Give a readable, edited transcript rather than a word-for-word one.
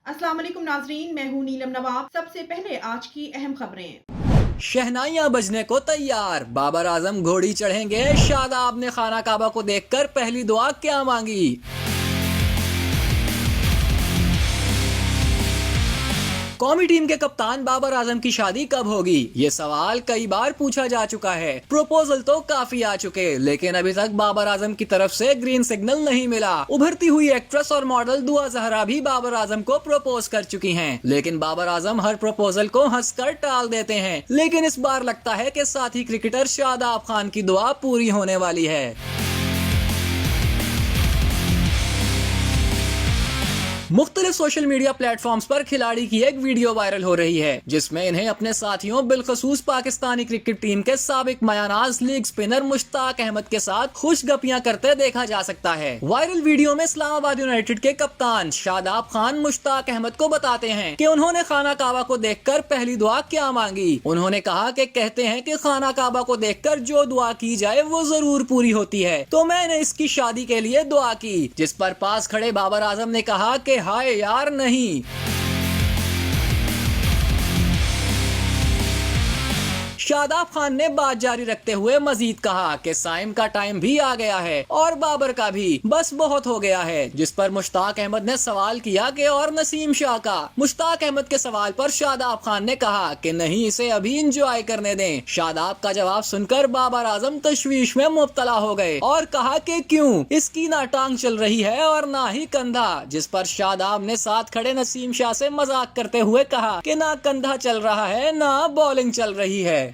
अस्सलाम वालेकुम नाजरीन, मैं हूँ नीलम नवाब। सबसे पहले आज की अहम खबरें। शहनाइयां बजने को तैयार, बाबर आजम घोड़ी चढ़ेंगे। शादाब ने खाना काबा को देखकर पहली दुआ क्या मांगी। कौमी टीम के कप्तान बाबर आजम की शादी कब होगी, ये सवाल कई बार पूछा जा चुका है। प्रपोजल तो काफी आ चुके, लेकिन अभी तक बाबर आजम की तरफ से ग्रीन सिग्नल नहीं मिला। उभरती हुई एक्ट्रेस और मॉडल दुआ जहरा भी बाबर आजम को प्रपोज कर चुकी हैं, लेकिन बाबर आजम हर प्रपोजल को हंसकर टाल देते हैं। लेकिन इस बार लगता है कि साथी क्रिकेटर शादाब खान की दुआ पूरी होने वाली है। मुख्तलिफ सोशल मीडिया प्लेटफॉर्म्स पर खिलाड़ी की एक वीडियो वायरल हो रही है, जिसमें इन्हें अपने साथियों बिलखसूस पाकिस्तानी क्रिकेट टीम के साबिक मायानाज लीग स्पिनर मुश्ताक अहमद के साथ खुशगपियां करते देखा जा सकता है। वायरल वीडियो में इस्लामाबाद यूनाइटेड के कप्तान शादाब खान मुश्ताक अहमद को बताते हैं कि उन्होंने खाना काबा को देखकर पहली दुआ क्या मांगी। उन्होंने कहा कि कहते हैं कि खाना काबा को देखकर जो दुआ की जाए वो जरूर पूरी होती है, तो मैंने इसकी शादी के लिए दुआ की। जिस पर पास खड़े बाबर आजम ने कहा कि हाय यार नहीं। शादाब खान ने बात जारी रखते हुए मजीद कहा कि साइम का टाइम भी आ गया है और बाबर का भी, बस बहुत हो गया है। जिस पर मुश्ताक अहमद ने सवाल किया कि और नसीम शाह का। मुश्ताक अहमद के सवाल पर शादाब खान ने कहा कि नहीं, इसे अभी इंजॉय करने दें। शादाब का जवाब सुनकर बाबर आजम तशवीश में मुब्तला हो गए और कहा कि क्यों, इसकी ना टांग चल रही है और ना ही कंधा। जिस पर शादाब ने साथ खड़े नसीम शाह से मजाक करते हुए कहा कि ना कंधा चल रहा है ना बॉलिंग चल रही है।